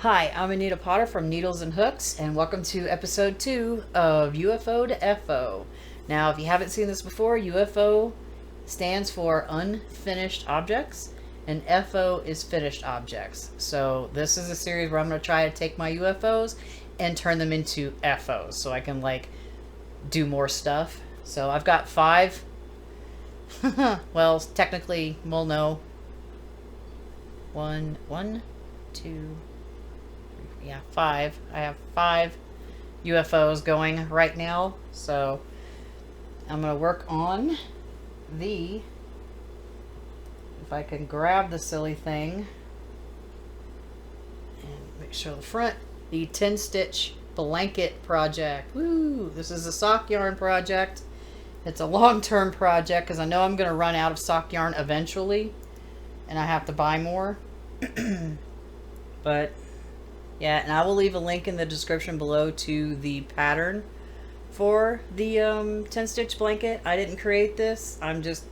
Hi, I'm Anita Potter from Needles and Hooks, and welcome to episode 2 of UFO2FO. Now, if you haven't seen this before, UFO stands for unfinished objects, and FO is finished objects. So, this is a series where I'm going to try to take my UFOs and turn them into FOs so I can, do more stuff. So, I've got 5. Well, technically, we'll know. 5. I have 5 UFOs going right now. So I'm going to work on if I can grab the silly thing and make sure the front, the 10 stitch blanket project. Woo! This is a sock yarn project. It's a long-term project because I know I'm going to run out of sock yarn eventually and I have to buy more. But yeah, and I will leave a link in the description below to the pattern for the 10 stitch blanket. I didn't create this. I'm just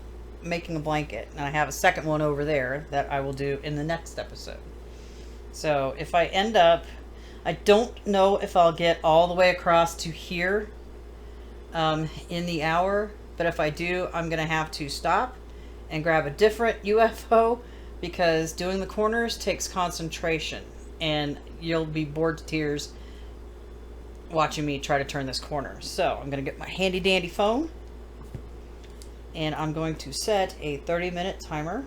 making a blanket. And I have a second one over there that I will do in the next episode. So if I end up, I don't know if I'll get all the way across to here in the hour. But if I do, I'm going to have to stop and grab a different UFO because doing the corners takes concentration. And you'll be bored to tears watching me try to turn this corner. So I'm going to get my handy dandy phone and I'm going to set a 30-minute timer.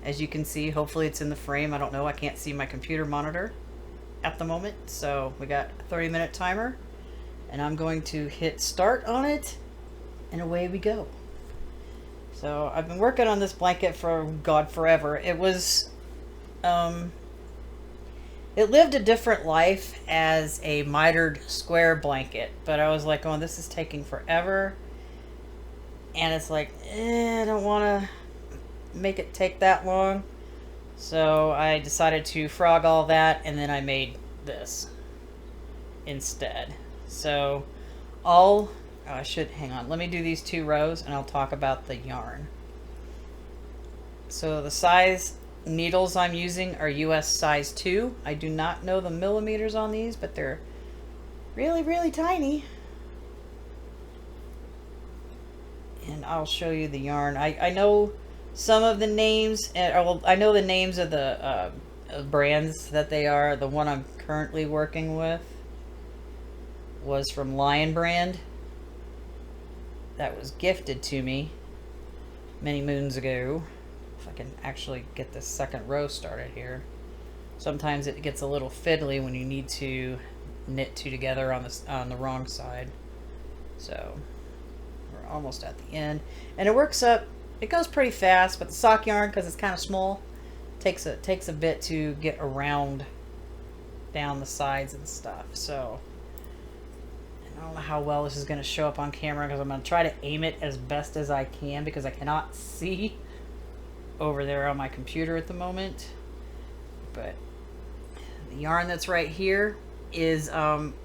As you can see, hopefully it's in the frame. I don't know. I can't see my computer monitor at the moment. So we got a 30-minute timer and I'm going to hit start on it and away we go. So I've been working on this blanket for, God, forever. It was, it lived a different life as a mitered square blanket. But I was like, oh, this is taking forever. And it's like, I don't want to make it take that long. So I decided to frog all that and then I made this instead. So I should, hang on, let me do these 2 rows and I'll talk about the yarn. So the size needles I'm using are US size 2. I do not know the millimeters on these, but they're really, really tiny. And I'll show you the yarn. I know some of the names, well, I know the names of the brands that they are. The one I'm currently working with was from Lion Brand. That was gifted to me many moons ago. If I can actually get this second row started here. Sometimes it gets a little fiddly when you need to knit 2 together on the wrong side. So we're almost at the end, and it works up. It goes pretty fast, but the sock yarn, because it's kind of small, takes a bit to get around down the sides and stuff. So I don't know how well this is going to show up on camera because I'm going to try to aim it as best as I can because I cannot see over there on my computer at the moment. But the yarn that's right here is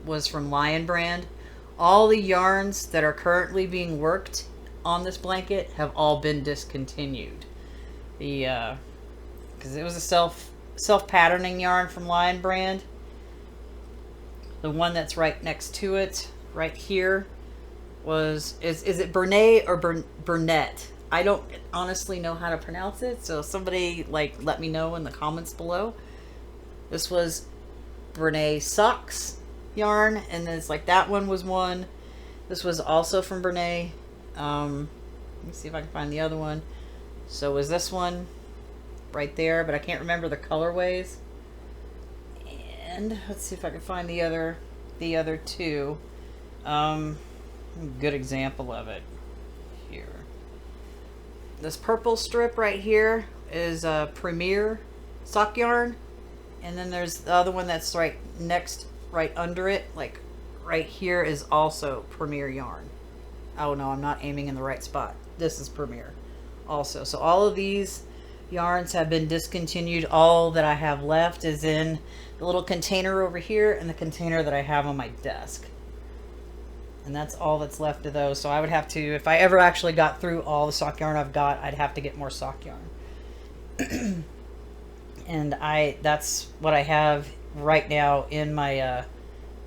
was from Lion Brand. All the yarns that are currently being worked on this blanket have all been discontinued. Because it was a self-patterning yarn from Lion Brand. The one that's right next to it, right here, is it Bernay or Burnett? I don't honestly know how to pronounce it, so somebody let me know in the comments below. This was Bernay Socks yarn, and then it's that one was one. This was also from Bernay. Let me see if I can find the other one. So was this one right there, but I can't remember the colorways. And let's see if I can find the other 2. Good example of it here. This purple strip right here is a Premier sock yarn, and then there's the other one that's right under it, right here, is also Premier yarn. Oh no, I'm not aiming in the right spot. This is Premier also. So all of these yarns have been discontinued. All that I have left is in the little container over here and the container that I have on my desk. And that's all that's left of those. So I would have to, if I ever actually got through all the sock yarn I've got, I'd have to get more sock yarn. And that's what I have right now in my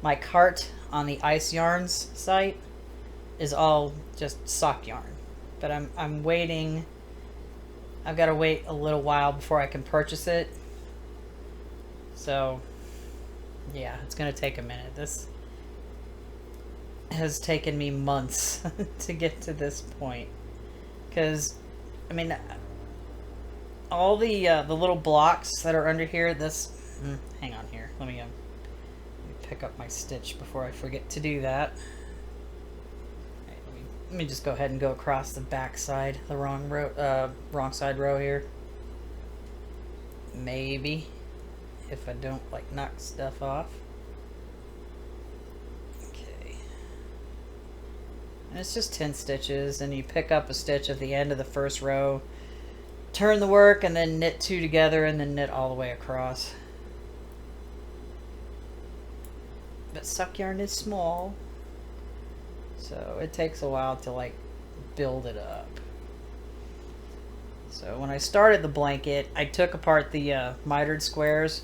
my cart on the Ice Yarns site is all just sock yarn. But I'm waiting. I've got to wait a little while before I can purchase it. So yeah, it's going to take a minute. This has taken me months to get to this point. Because, I mean, all the little blocks that are under here, this... hang on here. Let me pick up my stitch before I forget to do that. Right, let me just go ahead and go across the back side, the wrong side row here. Maybe. If I don't, like, knock stuff off. Okay. And it's just 10 stitches, and you pick up a stitch at the end of the first row, turn the work, and then knit 2 together, and then knit all the way across. But suck yarn is small, so it takes a while to, like, build it up. So when I started the blanket, I took apart the mitered squares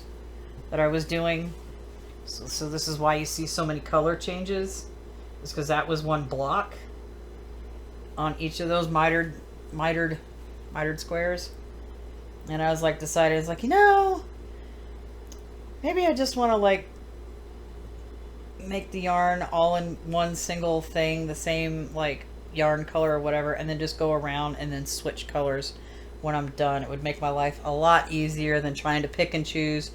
that I was doing. So this is why you see so many color changes. It's because that was one block on each of those mitered squares. And I was like, decided, it's like, you know, maybe I just want to like make the yarn all in one single thing, the same like yarn color or whatever, and then just go around and then switch colors when I'm done. It would make my life a lot easier than trying to pick and choose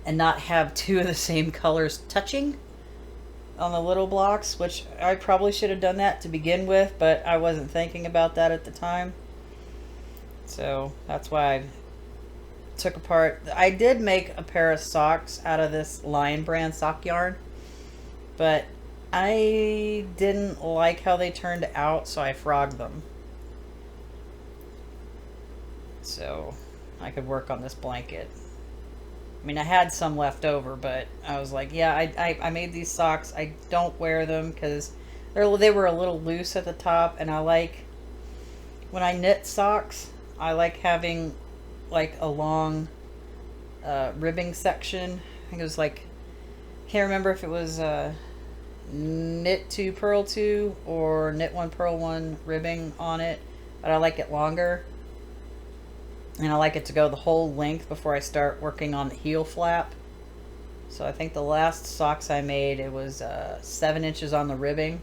and not have 2 of the same colors touching on the little blocks, which I probably should have done that to begin with, but I wasn't thinking about that at the time. So that's why I took apart. I did make a pair of socks out of this Lion brand sock yarn, but I didn't like how they turned out, so I frogged them. So I could work on this blanket. I mean, I had some left over, but I was like, yeah, I made these socks. I don't wear them because they were a little loose at the top, and I like, when I knit socks, I like having like a long ribbing section. I think it was like, can't remember if it was knit 2 purl 2 or knit 1 purl 1 ribbing on it, but I like it longer. And I like it to go the whole length before I start working on the heel flap. So I think the last socks I made, it was 7 inches on the ribbing.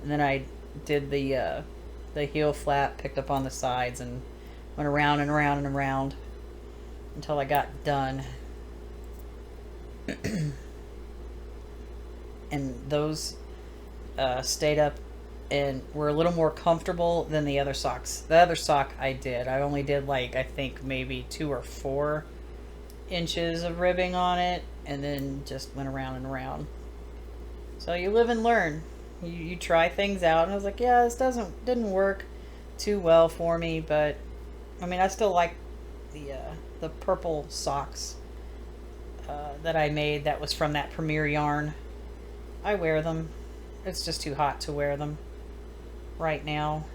And then I did the heel flap, picked up on the sides, and went around and around and around until I got done. And those stayed up and were a little more comfortable than the other socks. The other sock I only did like, I think maybe 2 or 4 inches of ribbing on it, and then just went around and around. So you live and learn. You try things out, and I was like, yeah, this didn't work too well for me, but I mean, I still like the purple socks that I made that was from that Premier yarn. I wear them. It's just too hot to wear them right now.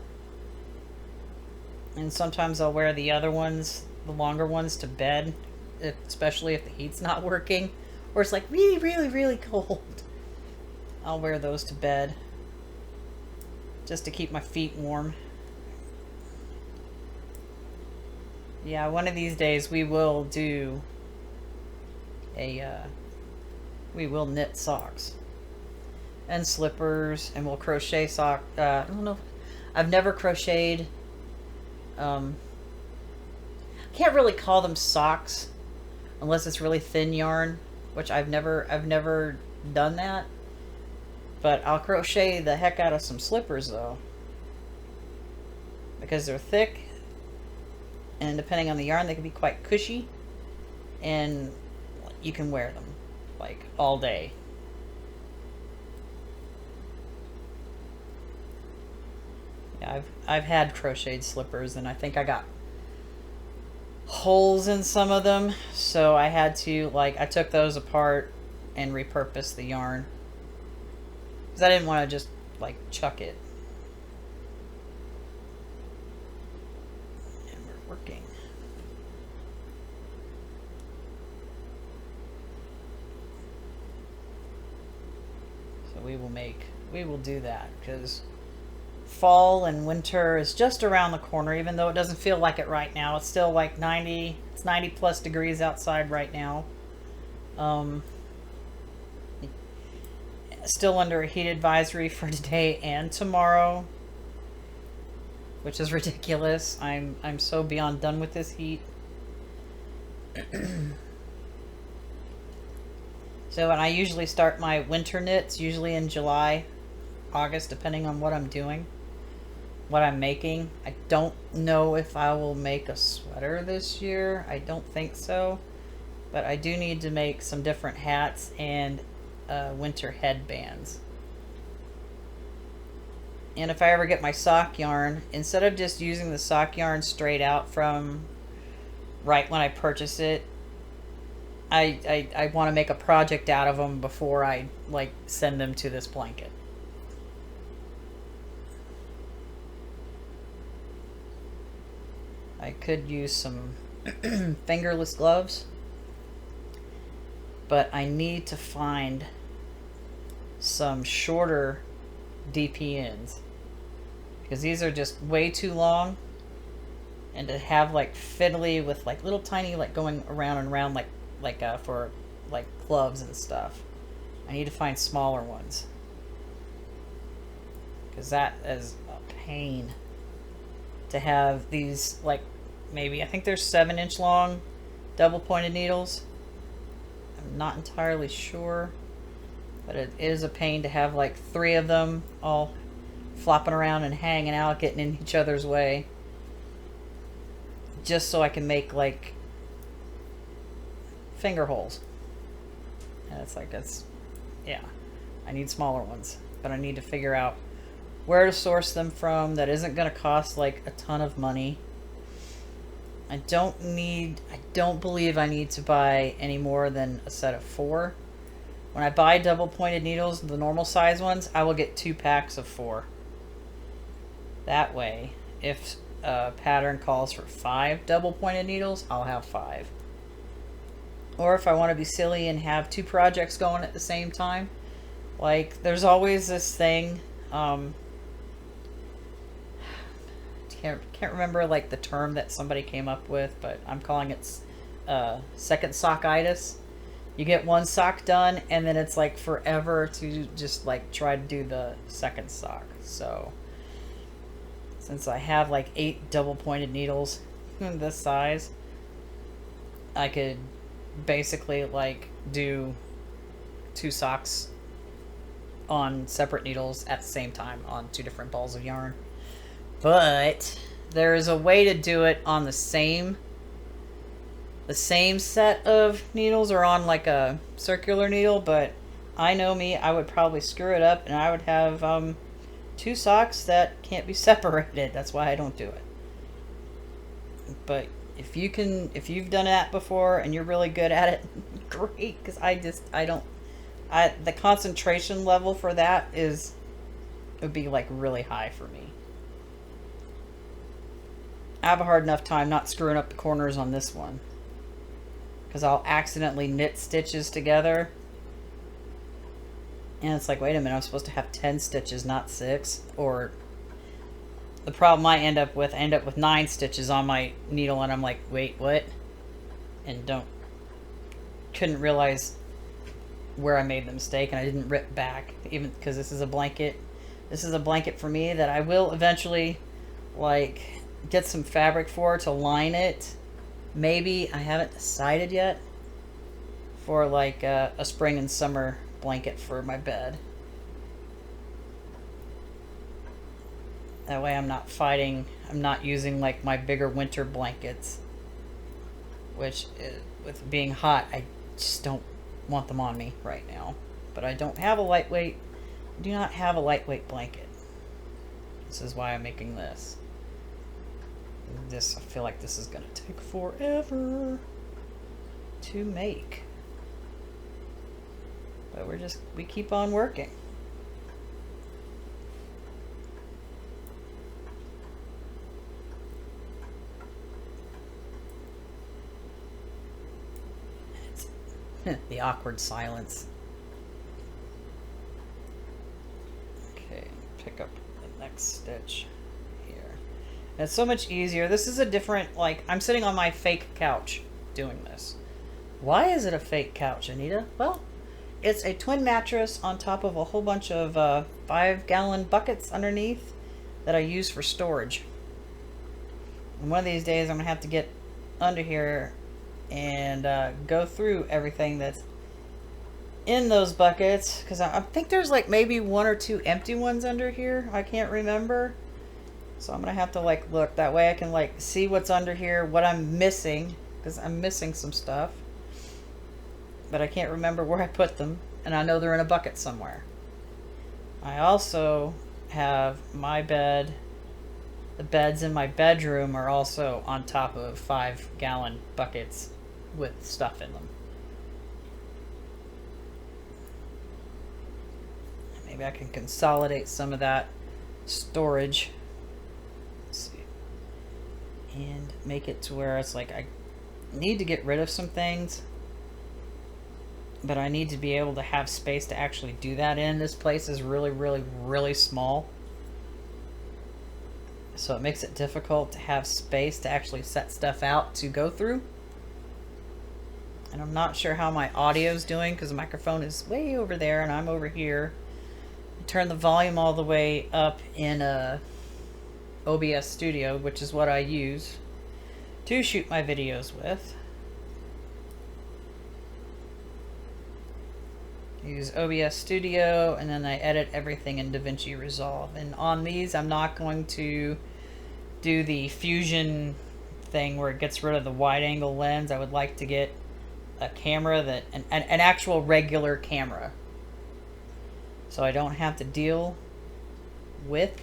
And sometimes I'll wear the other ones, the longer ones, to bed, especially if the heat's not working, or it's like really, really, really cold. I'll wear those to bed just to keep my feet warm. Yeah, one of these days we will do we will knit socks and slippers, and we'll crochet sock. I don't know. I've never crocheted. Can't really call them socks unless it's really thin yarn, which I've never done that. But I'll crochet the heck out of some slippers though, because they're thick, and depending on the yarn, they can be quite cushy, and you can wear them like all day. Yeah, I've had crocheted slippers, and I think I got holes in some of them, so I had to, like, I took those apart and repurposed the yarn because I didn't want to just like chuck it. And we're working. we will do that, because fall and winter is just around the corner, even though it doesn't feel like it right now. It's still like 90, it's 90 plus degrees outside right now. Still under a heat advisory for today and tomorrow, which is ridiculous. I'm so beyond done with this heat. So, and I usually start my winter knits usually in July, August, depending on what I'm doing, what I'm making. I don't know if I will make a sweater this year. I don't think so. But I do need to make some different hats and winter headbands. And if I ever get my sock yarn, instead of just using the sock yarn straight out from right when I purchase it, I want to make a project out of them before I like send them to this blanket. I could use some fingerless gloves, but I need to find some shorter DPNs, because these are just way too long, and to have like fiddly with like little tiny like going around and around like for like gloves and stuff. I need to find smaller ones, because that is a pain to have these, like, maybe I think there's 7-inch long double pointed needles. I'm not entirely sure, but it is a pain to have like 3 of them all flopping around and hanging out, getting in each other's way, just so I can make like finger holes. And it's like, that's, yeah, I need smaller ones, but I need to figure out where to source them from that isn't going to cost like a ton of money. I don't believe I need to buy any more than a set of 4. When I buy double pointed needles, the normal size ones, I will get 2 packs of 4. That way, if a pattern calls for 5 double pointed needles, I'll have 5. Or if I want to be silly and have 2 projects going at the same time, like there's always this thing, can't remember like the term that somebody came up with, but I'm calling it second sockitis. You get one sock done and then it's like forever to just like try to do the second sock. So since I have like 8 double pointed needles this size, I could basically like do 2 socks on separate needles at the same time on 2 different balls of yarn. But there is a way to do it on the same set of needles, or on like a circular needle, but I know me, I would probably screw it up and I would have 2 socks that can't be separated. That's why I don't do it. But if you've done that before and you're really good at it, great, because the concentration level for that would be like really high for me. I have a hard enough time not screwing up the corners on this one, because I'll accidentally knit stitches together and it's like, wait a minute, I'm supposed to have 10 stitches, not 6. Or the problem I end up with 9 stitches on my needle, and I'm like, wait, what? And couldn't realize where I made the mistake, and I didn't rip back, even because this is a blanket for me that I will eventually like get some fabric for to line it. Maybe, I haven't decided yet, for like a spring and summer blanket for my bed. That way I'm not using like my bigger winter blankets, which with being hot, I just don't want them on me right now. But I do not have a lightweight blanket. This is why I'm making this. I feel like this is gonna take forever to make. But we keep on working. It's the awkward silence. pick up the next stitch here. And it's so much easier. This is a different, like, I'm sitting on my fake couch doing this. Why is it a fake couch, Anita? Well, it's a twin mattress on top of a whole bunch of 5-gallon buckets underneath that I use for storage. And one of these days I'm going to have to get under here and go through everything that's in those buckets, because I think there's like maybe 1 or 2 empty ones under here. I can't remember. So I'm going to have to like look. That way I can like see what's under here, what I'm missing, because I'm missing some stuff. But I can't remember where I put them, and I know they're in a bucket somewhere. I also have my bed. The beds in my bedroom are also on top of 5-gallon buckets with stuff in them. Maybe I can consolidate some of that storage. Let's see. And make it to where it's like I need to get rid of some things, but I need to be able to have space to actually do that in. This place is really, really, really small. So it makes it difficult to have space to actually set stuff out to go through. And I'm not sure how my audio's doing because the microphone is way over there and I'm over here. Turn the volume all the way up in OBS Studio, which is what I use to shoot my videos with. Use OBS Studio, and then I edit everything in DaVinci Resolve. And on these, I'm not going to do the fusion thing where it gets rid of the wide angle lens. I would like to get a camera that an actual regular camera, so I don't have to deal with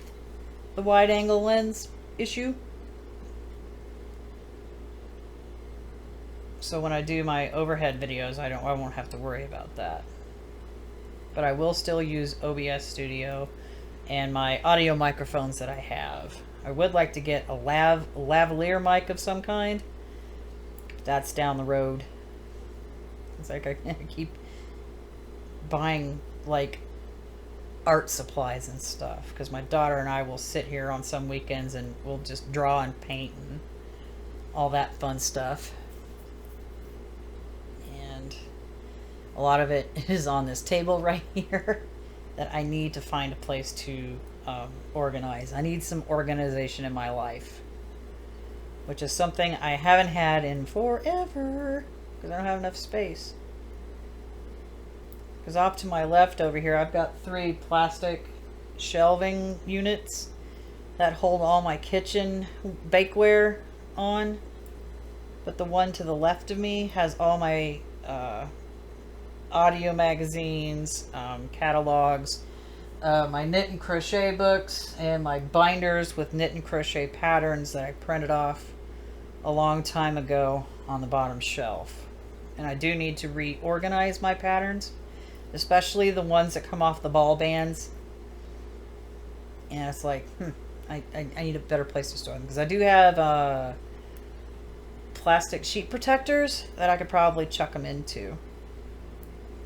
the wide angle lens issue. So when I do my overhead videos, I won't have to worry about that. But I will still use OBS Studio and my audio microphones that I have. I would like to get a lavalier mic of some kind. That's down the road. It's like I keep buying like art supplies and stuff because my daughter and I will sit here on some weekends and we'll just draw and paint and all that fun stuff. And a lot of it is on this table right here that I need to find a place to organize. I need some organization in my life, which is something I haven't had in forever because I don't have enough space. Because off to my left over here, I've got 3 plastic shelving units that hold all my kitchen bakeware on. But the one to the left of me has all my audio magazines, catalogs, my knit and crochet books, and my binders with knit and crochet patterns that I printed off a long time ago on the bottom shelf. And I do need to reorganize my patterns, especially the ones that come off the ball bands. And it's like, I need a better place to store them, because I do have plastic sheet protectors that I could probably chuck them into.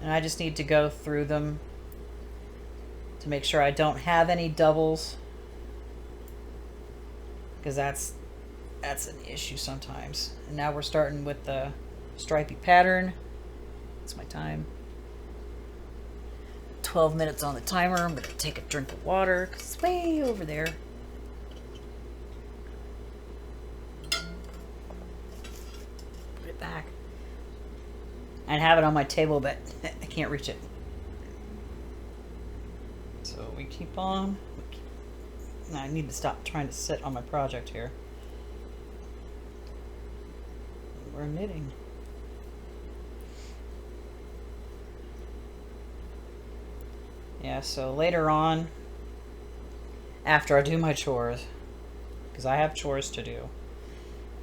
And I just need to go through them to make sure I don't have any doubles, because that's an issue sometimes. And now we're starting with the stripy pattern. It's my time. 12 minutes on the timer. I'm going to take a drink of water because it's way over there. Put it back. I'd have it on my table, but I can't reach it. So we keep on. Now I need to stop trying to sit on my project here. We're knitting. Yeah, so later on, after I do my chores, because I have chores to do,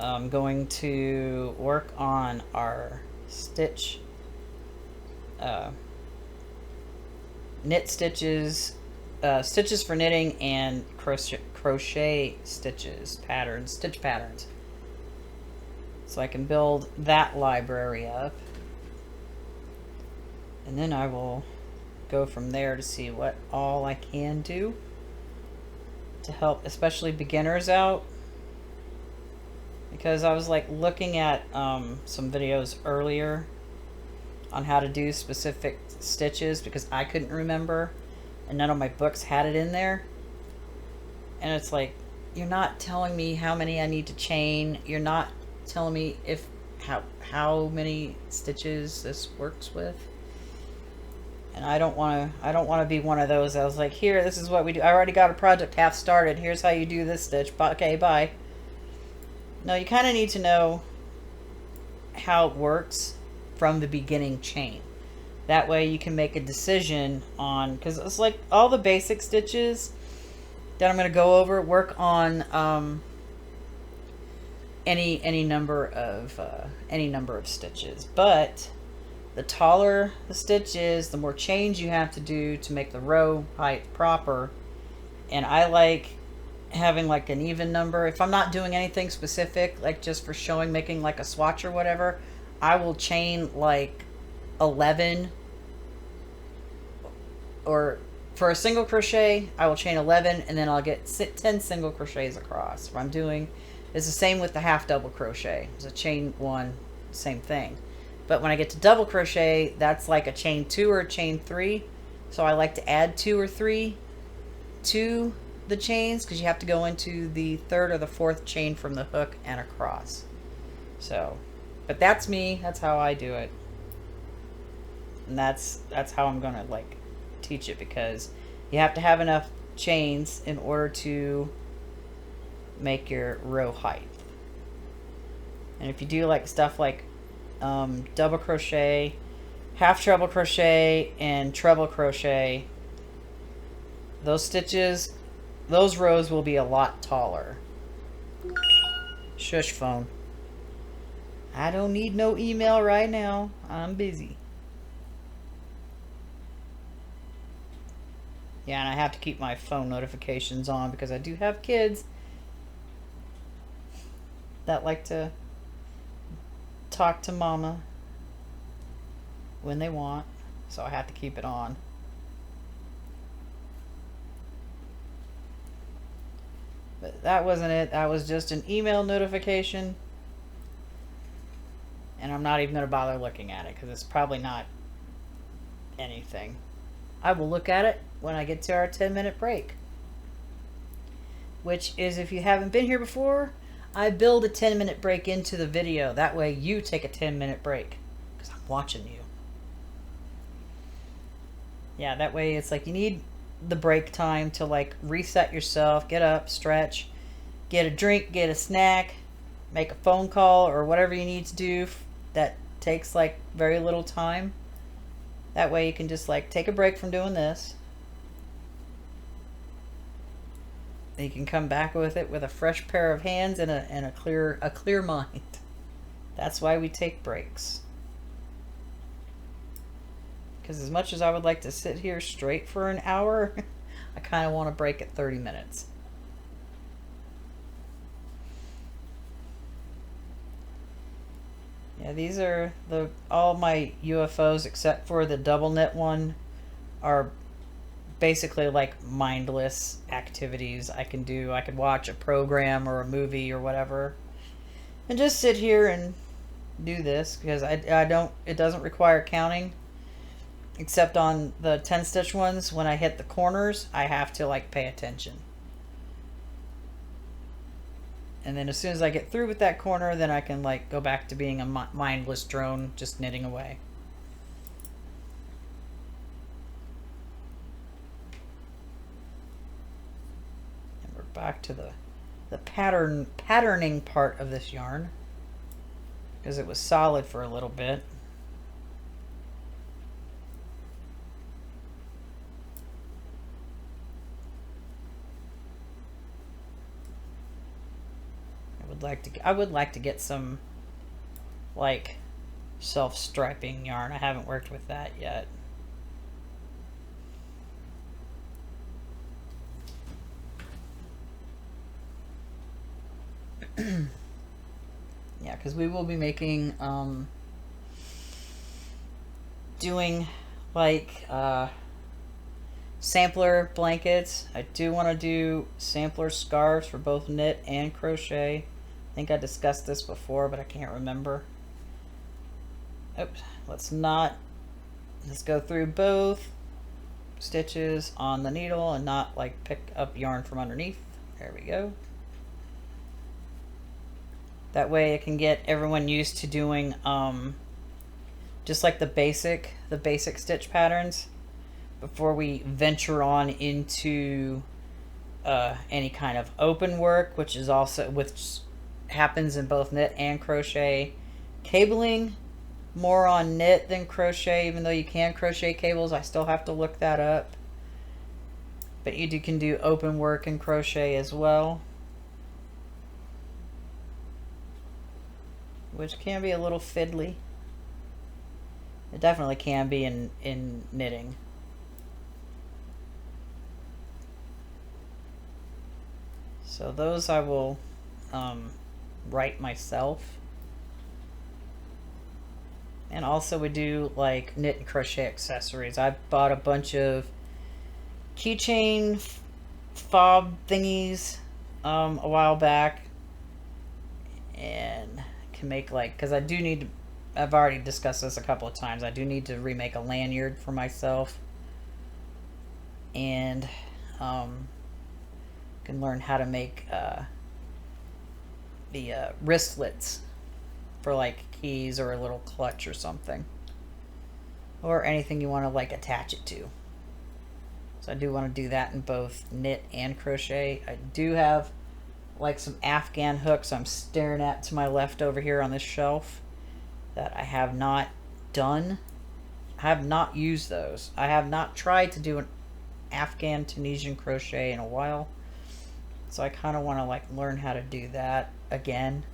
I'm going to work on our stitch, knit stitches, stitches for knitting, and crochet stitches, patterns, stitch patterns. So I can build that library up. And then I will go from there to see what all I can do. to help especially beginners out, because I was like looking at some videos earlier on how to do specific stitches because I couldn't remember and none of my books had it in there. And it's like, you're not telling me how many I need to chain. You're not telling me if how many stitches this works with. And I don't want to be one of those. I was like, here, this is what we do. I already got a project half started. Here's how you do this stitch. Okay, bye. No, you kind of need to know how it works from the beginning chain. That way you can make a decision on, because it's like all the basic stitches that I'm going to go over work on any number of stitches. But the taller the stitch is, the more chains you have to do to make the row height proper. And I like having like an even number. If I'm not doing anything specific, like just for showing, making like a swatch or whatever, I will chain like 11, or for a single crochet, I will chain 11 and then I'll get 10 single crochets across. What I'm doing is the same with the half double crochet. It's a chain 1, same thing. But when I get to double crochet, that's like a chain 2 or a chain 3. So I like to add 2 or 3 to the chains because you have to go into the 3rd or the 4th chain from the hook and across. So, but that's me. That's how I do it. And that's how I'm going to like teach it, because you have to have enough chains in order to make your row height. And if you do like stuff like double crochet, half treble crochet, and treble crochet, those stitches, those rows will be a lot taller. Shush phone. I don't need no email right now. I'm busy. Yeah, and I have to keep my phone notifications on because I do have kids that like to talk to mama when they want, so I have to keep it on. But that wasn't it. That was just an email notification, and I'm not even going to bother looking at it because it's probably not anything. I will look at it when I get to our 10-minute break, which is, if you haven't been here before, I build a 10-minute break into the video. That way you take a 10-minute break because I'm watching you. Yeah, that way it's like you need the break time to like reset yourself, get up, stretch, get a drink, get a snack, make a phone call or whatever you need to do that takes like very little time. That way you can just like take a break from doing this. You can come back with it with a fresh pair of hands and a clear mind. That's why we take breaks. Because as much as I would like to sit here straight for an hour, I kind of want to break at 30 minutes. Yeah, these are all my UFOs except for the double knit one are basically like mindless activities I can do. I could watch a program or a movie or whatever and just sit here and do this because it doesn't require counting, except on the 10 stitch ones. When I hit the corners, I have to like pay attention. And then as soon as I get through with that corner, then I can like go back to being a mindless drone just knitting away. And we're back to the patterning part of this yarn because it was solid for a little bit. I would like to get some like self-striping yarn. I haven't worked with that yet. Yeah, because we will be making doing like sampler blankets. I do want to do sampler scarves for both knit and crochet. I think I discussed this before, but I can't remember. Oops, let's go through both stitches on the needle and not like pick up yarn from underneath. There we go. That way it can get everyone used to doing just like the basic stitch patterns before we venture on into any kind of open work, which happens in both knit and crochet. Cabling, more on knit than crochet, even though you can crochet cables. I still have to look that up. But can do open work and crochet as well, which can be a little fiddly. It definitely can be in knitting. So those I will write myself. And also we do like knit and crochet accessories. I bought a bunch of keychain fob thingies a while back, and can make because I do need to, I've already discussed this a couple of times, I do need to remake a lanyard for myself, and can learn how to make the wristlets for like keys or a little clutch or something, or anything you want to like attach it to. So I do want to do that in both knit and crochet. I do have like some Afghan hooks I'm staring at to my left over here on this shelf that I have not done. I have not used those. I have not tried to do an Afghan Tunisian crochet in a while. So I kind of want to like learn how to do that again.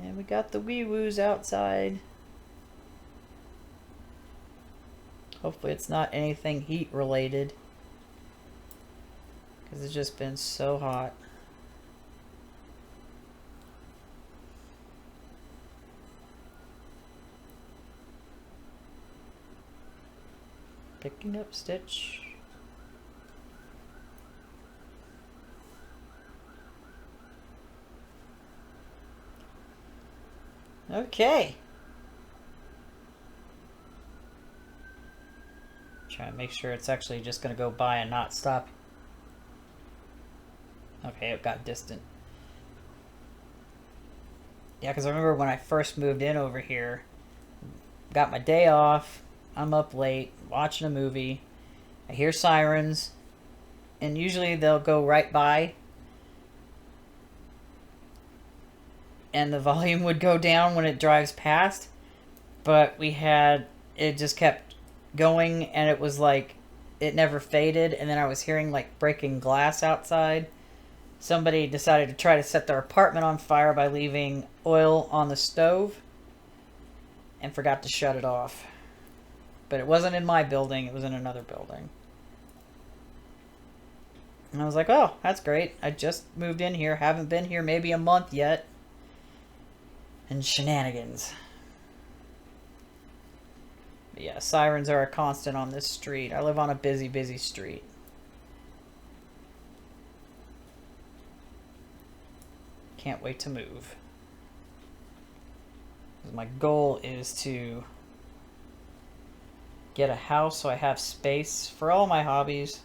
And we got the wee woos outside. Hopefully it's not anything heat related, because it's just been so hot. Picking up stitch. Okay. Try and make sure it's actually just going to go by and not stop. Okay, it got distant. Yeah, because I remember when I first moved in over here, got my day off, I'm up late, watching a movie, I hear sirens, and usually they'll go right by, and the volume would go down when it drives past, but it just kept going, and it was like it never faded, and then I was hearing like breaking glass outside. Somebody decided to try to set their apartment on fire by leaving oil on the stove and forgot to shut it off. But it wasn't in my building, it was in another building. And I was like, oh, that's great. I just moved in here, haven't been here maybe a month yet. And shenanigans. But yeah, sirens are a constant on this street. I live on a busy, busy street. Can't wait to move. My goal is to get a house so I have space for all my hobbies.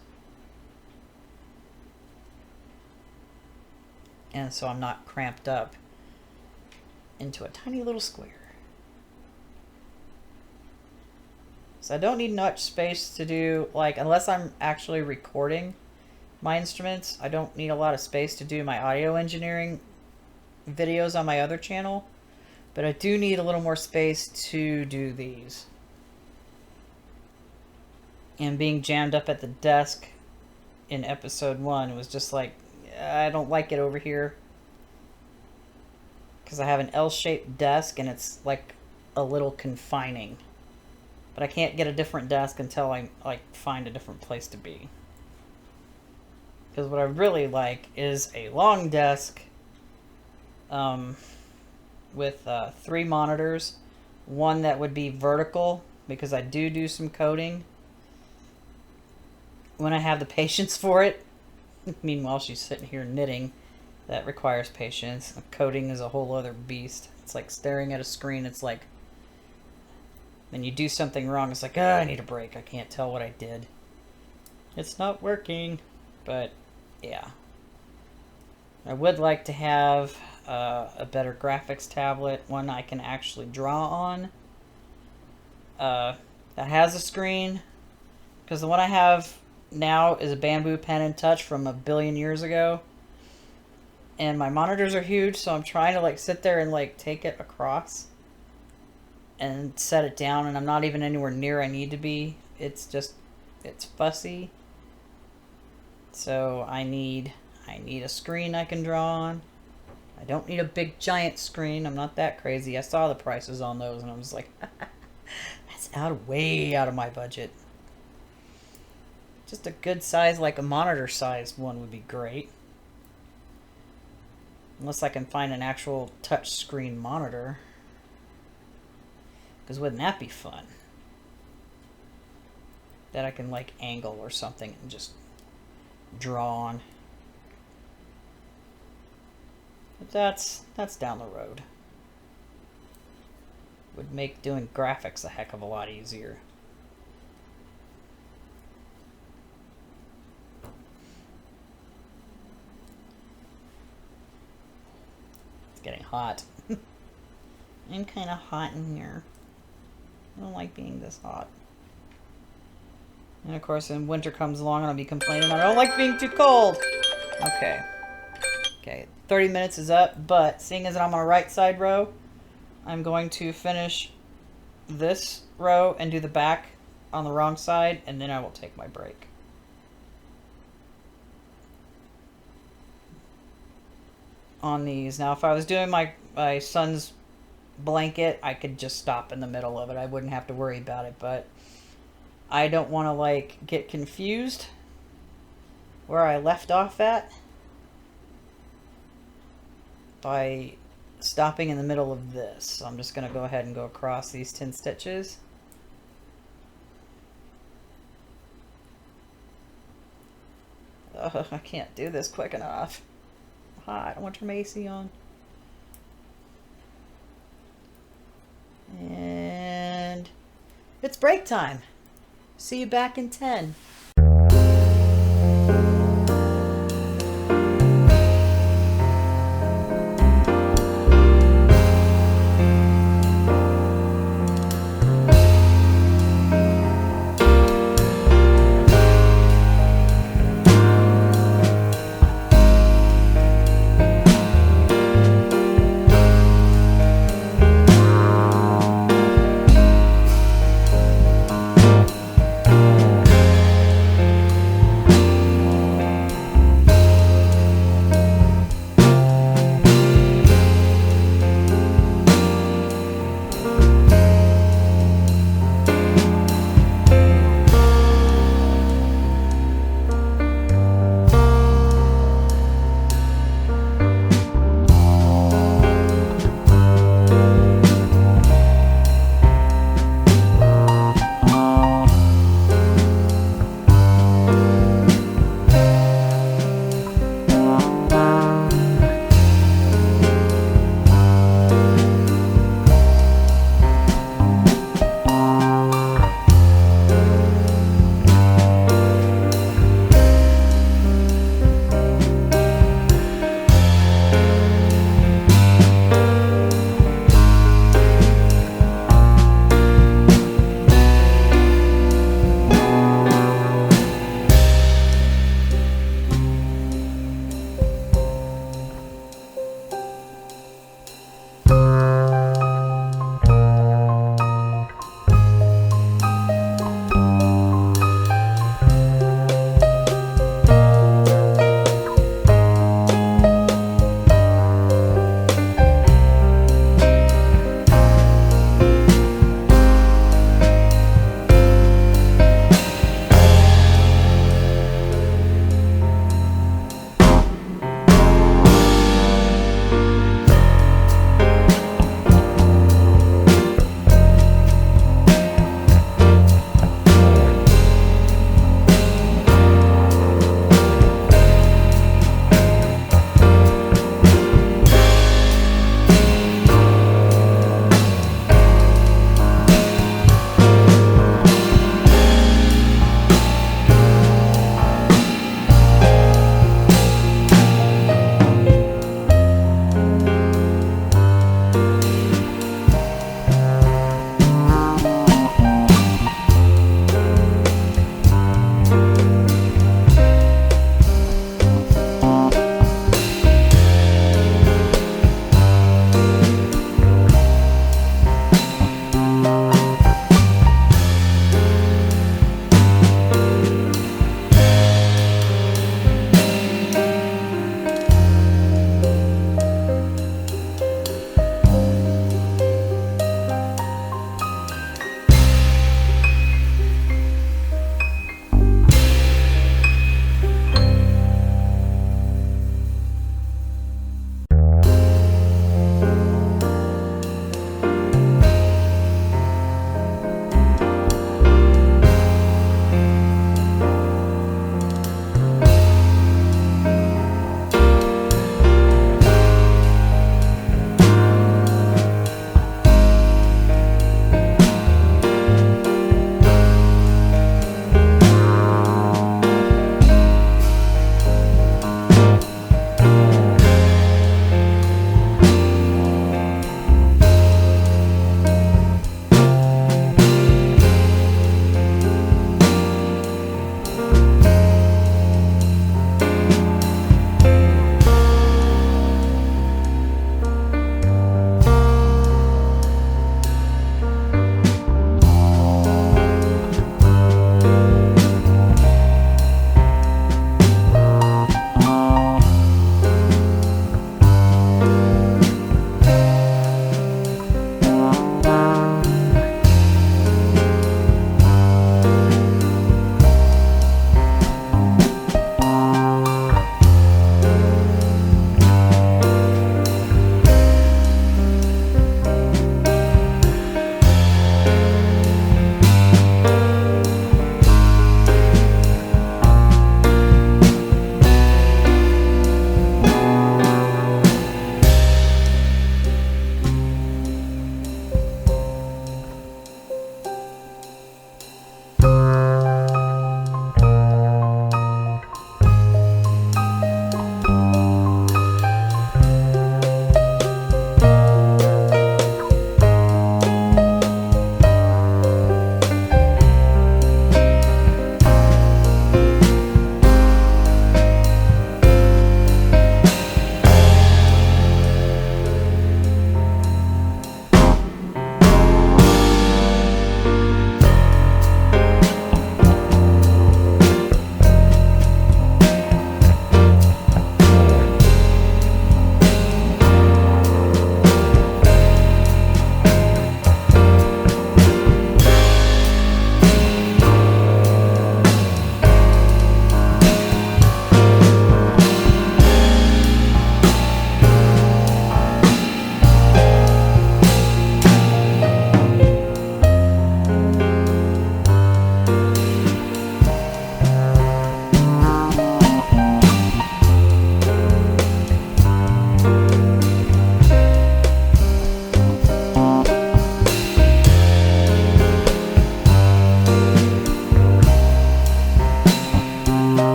And so I'm not cramped up into a tiny little square. So I don't need much space to do, like, unless I'm actually recording my instruments, I don't need a lot of space to do my audio engineering videos on my other channel. But I do need a little more space to do these. And being jammed up at the desk in episode 1 was just like, I don't like it over here. Because I have an L-shaped desk and it's like a little confining. But I can't get a different desk until I like find a different place to be. Because what I really like is a long desk with 3 monitors. One that would be vertical, because I do some coding when I have the patience for it. Meanwhile, she's sitting here knitting. That requires patience. Coding is a whole other beast. It's like staring at a screen. It's like, then you do something wrong. It's like, oh, I need a break. I can't tell what I did. It's not working. But, yeah. I would like to have a better graphics tablet. One I can actually draw on. That has a screen. Because the one I have now is a bamboo pen and touch from a billion years ago. And my monitors are huge, so I'm trying to like sit there and like take it across and set it down, and I'm not even anywhere near I need to be. It's just, it's fussy. So I need a screen I can draw on. I don't need a big giant screen. I'm not that crazy. I saw the prices on those and I was like, that's way out of my budget. Just a good size, like a monitor size one would be great. Unless I can find an actual touch screen monitor. Because wouldn't that be fun? That I can like angle or something and just draw on. But that's down the road. Would make doing graphics a heck of a lot easier. It's getting hot. I'm kind of hot in here. I don't like being this hot. And of course, when winter comes along, I'll be complaining I don't like being too cold. Okay. Okay, 30 minutes is up, but seeing as I'm on a right side row, I'm going to finish this row and do the back on the wrong side, and then I will take my break. On these. Now, if I was doing my son's blanket, I could just stop in the middle of it. I wouldn't have to worry about it, but I don't want to like get confused where I left off at by stopping in the middle of this. So I'm just going to go ahead and go across these 10 stitches. Ugh, I can't do this quick enough. Hot. I want your Macy on. And it's break time. See you back in 10.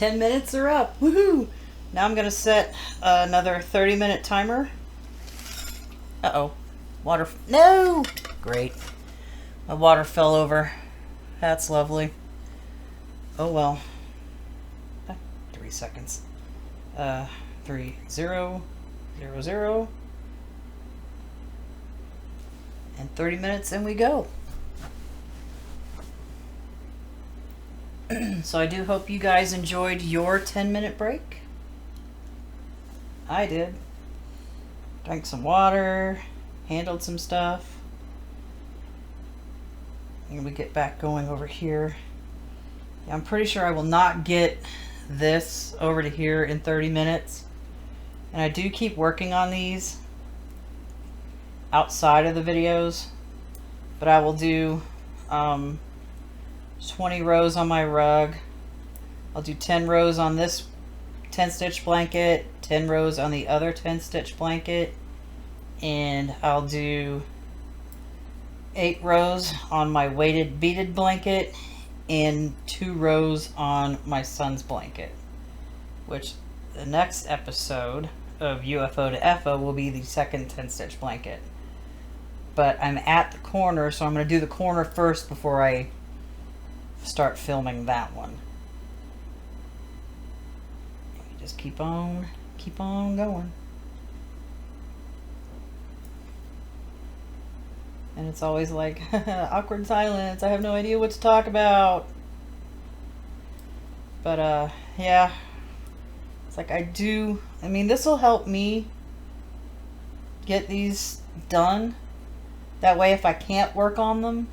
10 minutes are up. Woohoo! Now I'm going to set another 30-minute timer. Uh-oh. Water. No! Great. My water fell over. That's lovely. Oh well. 3 seconds. 3, 0, 0, 0. And 30 minutes and we go. So I do hope you guys enjoyed your 10-minute break. I did. Drank some water, handled some stuff. And we get back going over here. Yeah, I'm pretty sure I will not get this over to here in 30 minutes. And I do keep working on these outside of the videos. But I will do 20 rows on my rug. I'll do 10 rows on this 10 stitch blanket, 10 rows on the other 10 stitch blanket, and I'll do 8 rows on my weighted beaded blanket and 2 rows on my son's blanket, which the next episode of UFO2FO will be the second 10 stitch blanket. But I'm at the corner, so I'm going to do the corner first before I start filming that one. Just keep on going. And it's always like awkward silence. I have no idea what to talk about. But yeah, it's like I mean, this will help me get these done. That way, if I can't work on them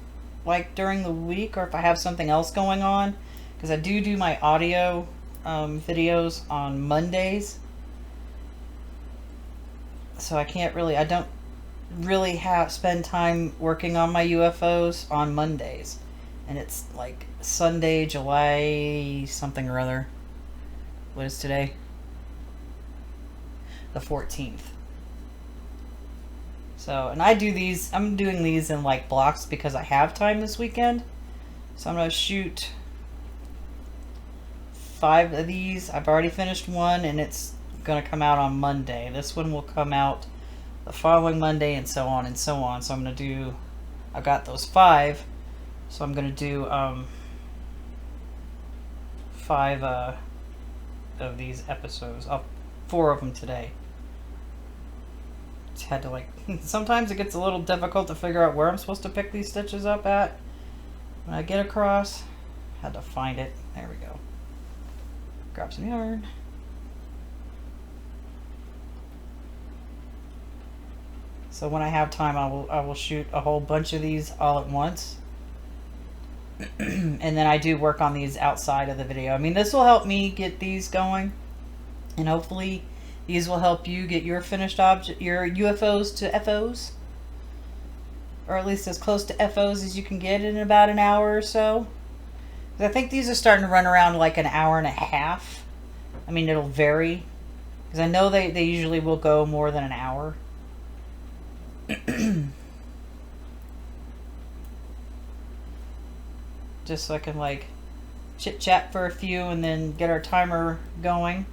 like during the week, or if I have something else going on, because I do my audio videos on Mondays, so I don't really spend time working on my UFOs on Mondays, and it's like Sunday, July something or other. What is today? The 14th. So, and I'm doing these in like blocks because I have time this weekend. So I'm going to shoot 5 of these. I've already finished one and it's going to come out on Monday. This one will come out the following Monday, and so on and so on. So I'm going to do, I've got those 5. So I'm going to do 5 of these episodes. 4 of them today. Had to sometimes it gets a little difficult to figure out where I'm supposed to pick these stitches up at. When I get across, had to find it. There we go. Grab some yarn. So when I have time, I will shoot a whole bunch of these all at once. And then I do work on these outside of the video. I mean, this will help me get these going, and hopefully these will help you get your finished object, your UFOs to FOs, or at least as close to FOs as you can get in about an hour or so. I think these are starting to run around like an hour and a half. I mean, it'll vary, because I know they usually will go more than an hour. Just so I can like chit chat for a few and then get our timer going.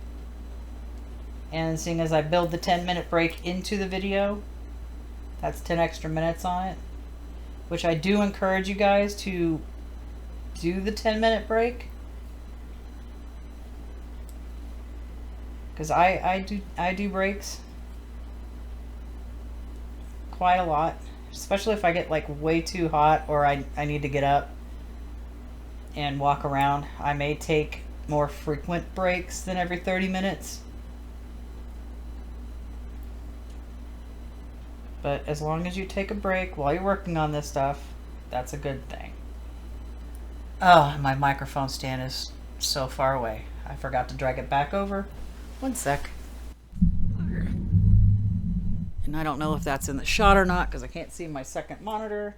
And seeing as I build the 10-minute break into the video, that's 10 extra minutes on it, which I do encourage you guys to do the 10-minute break, because I do breaks quite a lot, especially if I get like way too hot or I need to get up and walk around. I may take more frequent breaks than every 30 minutes. But as long as you take a break while you're working on this stuff, that's a good thing. Oh, my microphone stand is so far away. I forgot to drag it back over. One sec. And I don't know if that's in the shot or not because I can't see my second monitor.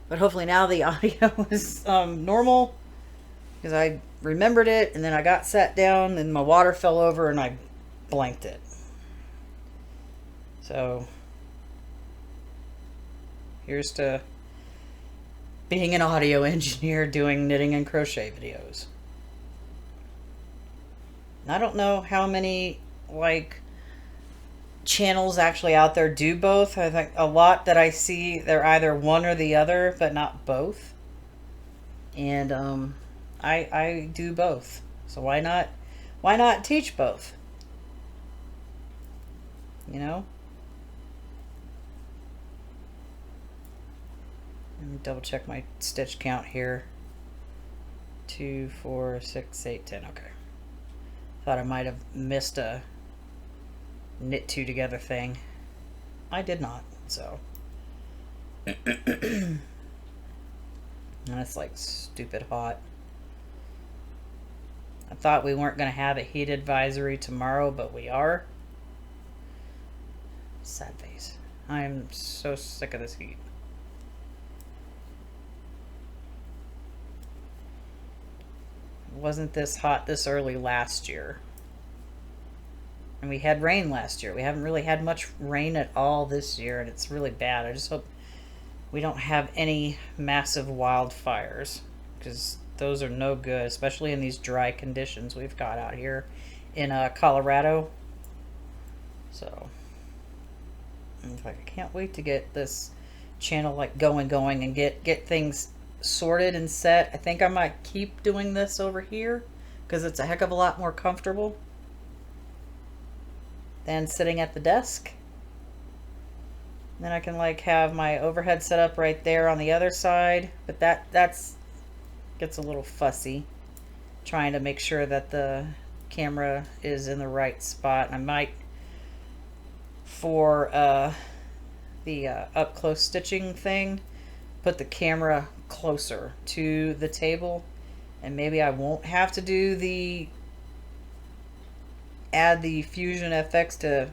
But hopefully now the audio is normal, because I remembered it and then I got sat down and my water fell over and I blanked it. So here's to being an audio engineer doing knitting and crochet videos. I don't know how many, like, channels actually out there do both. I think a lot that I see, they're either one or the other, but not both. And I do both. So why not teach both? You know? Let me double check my stitch count here. 2, 4, 6, 8, 10. Okay. Thought I might have missed a knit two together thing. I did not, so. And it's like stupid hot. I thought we weren't going to have a heat advisory tomorrow, but we are. Sad face. I'm so sick of this heat. Wasn't this hot this early last year? And we had rain last year. We haven't really had much rain at all this year, and it's really bad. I just hope we don't have any massive wildfires, because those are no good, especially in these dry conditions we've got out here in Colorado. So, in fact, I can't wait to get this channel like going and get things sorted and set. I think I might keep doing this over here because it's a heck of a lot more comfortable than sitting at the desk. Then I can like have my overhead set up right there on the other side, but that's gets a little fussy trying to make sure that the camera is in the right spot. I might, for the up close stitching thing, put the camera closer to the table, and maybe I won't have to do add the Fusion FX to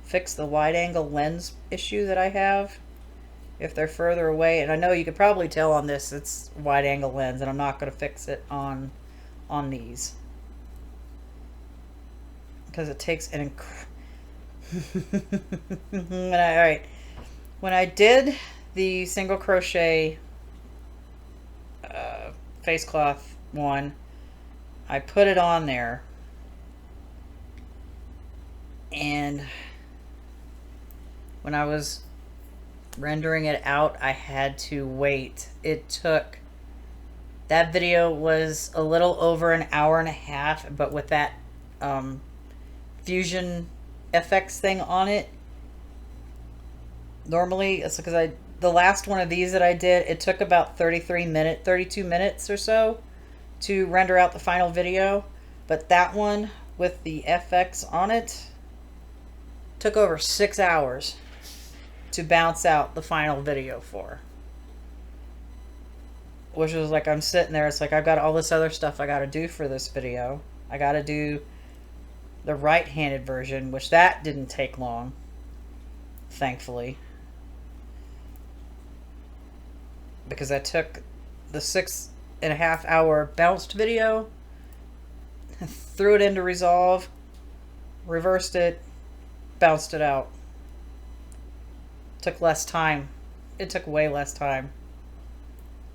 fix the wide angle lens issue that I have if they're further away. And I know you could probably tell on this it's wide angle lens, and I'm not going to fix it on these because it takes an alright, when I did the single crochet face cloth one, I put it on there, and when I was rendering it out, I had to wait. That video was a little over an hour and a half, but with that Fusion FX thing on it, normally it's because the last one of these that I did, it took about 32 minutes or so to render out the final video, but that one with the FX on it took over 6 hours to bounce out the final video for. Which was like, I'm sitting there, it's like I've got all this other stuff I gotta do for this video. I gotta do the right-handed version, which that didn't take long, thankfully. Because I took the 6.5 hour bounced video, threw it into Resolve, reversed it, bounced it out. Took less time. It took way less time.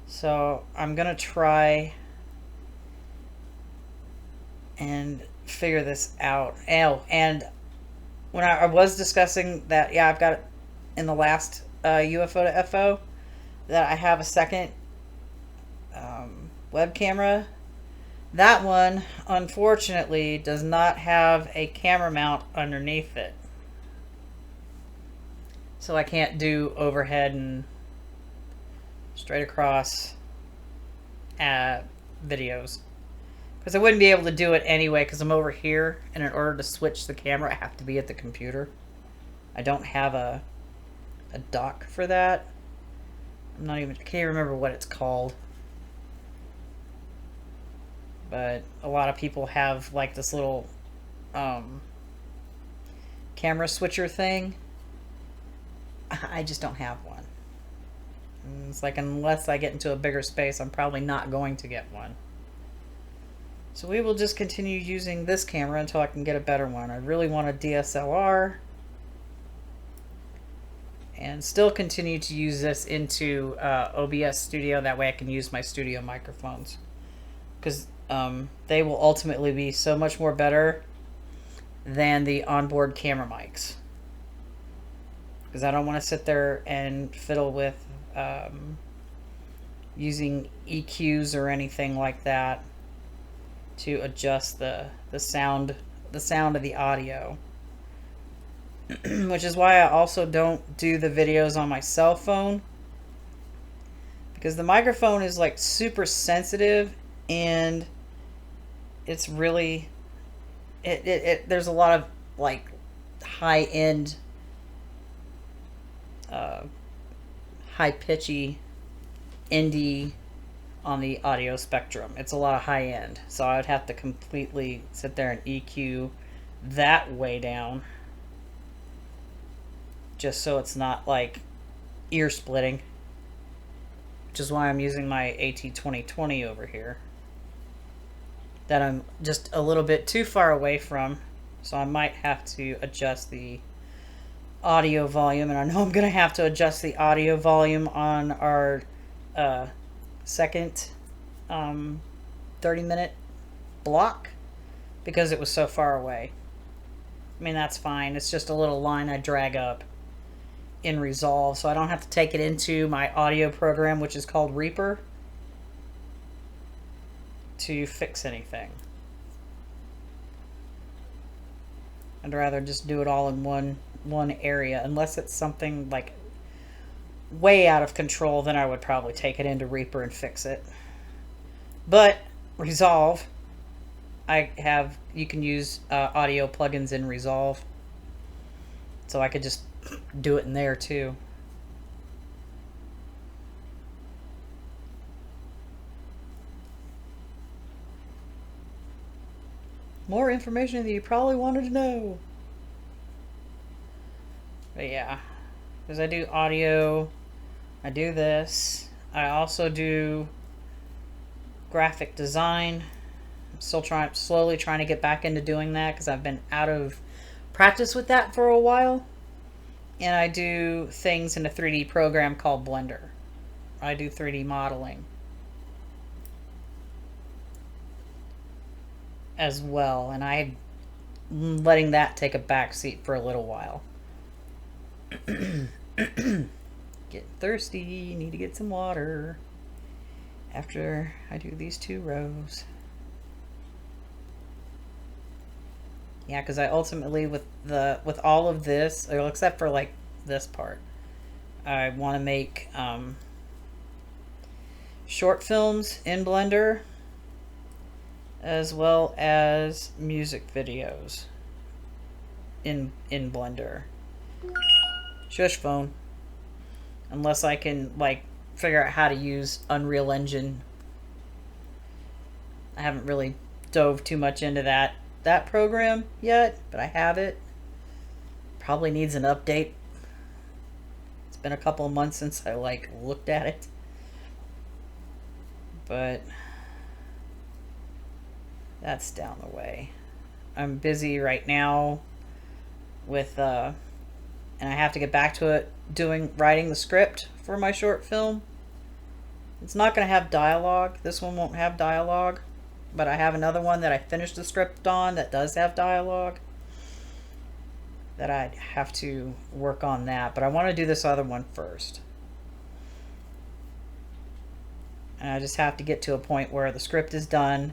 So I'm gonna try and figure this out. Oh, and when I was discussing that, yeah, I've got it in the last UFO2FO that I have a second web camera. That one, unfortunately, does not have a camera mount underneath it. So I can't do overhead and straight across videos. Because I wouldn't be able to do it anyway because I'm over here, and in order to switch the camera I have to be at the computer. I don't have a dock for that. I can't remember what it's called. But a lot of people have like this little camera switcher thing. I just don't have one. And it's like, unless I get into a bigger space, I'm probably not going to get one. So we will just continue using this camera until I can get a better one. I really want a DSLR. And still continue to use this into OBS Studio. That way I can use my studio microphones. Because They will ultimately be so much more better than the onboard camera mics. Because I don't want to sit there and fiddle with using EQs or anything like that to adjust the sound of the audio. Which is why I also don't do the videos on my cell phone, because the microphone is like super sensitive, and it's really there's a lot of like high end high pitchy indie on the audio spectrum. It's a lot of high end, so I would have to completely sit there and EQ that way down, just so it's not like ear splitting, which is why I'm using my AT2020 over here, that I'm just a little bit too far away from, so I might have to adjust the audio volume. And I know I'm going to have to adjust the audio volume on our second 30-minute block, because it was so far away. I mean, that's fine. It's just a little line I drag up in Resolve, so I don't have to take it into my audio program, which is called Reaper, to fix anything. I'd rather just do it all in one area, unless it's something like way out of control. Then I would probably take it into Reaper and fix it. But Resolve, you can use audio plugins in Resolve, so I could just do it in there too. More information that you probably wanted to know. But yeah, because I do audio, I do this. I also do graphic design. I'm still slowly trying to get back into doing that, because I've been out of practice with that for a while. And I do things in a 3D program called Blender. I do 3D modeling as well, and I'm letting that take a back seat for a little while. Getting thirsty, need to get some water after I do these 2 rows. Yeah, because I ultimately, with all of this, except for like this part, I want to make short films in Blender, as well as music videos in Blender. Shush phone. Unless I can like figure out how to use Unreal Engine. I haven't really dove too much into that program yet, but I have it. Probably needs an update. It's been a couple of months since I like looked at it. But that's down the way. I'm busy right now with and I have to get back to it, writing the script for my short film. It's not going to have dialogue. This one won't have dialogue. But I have another one that I finished the script on that does have dialogue, that I'd have to work on that. But I want to do this other one first. And I just have to get to a point where the script is done.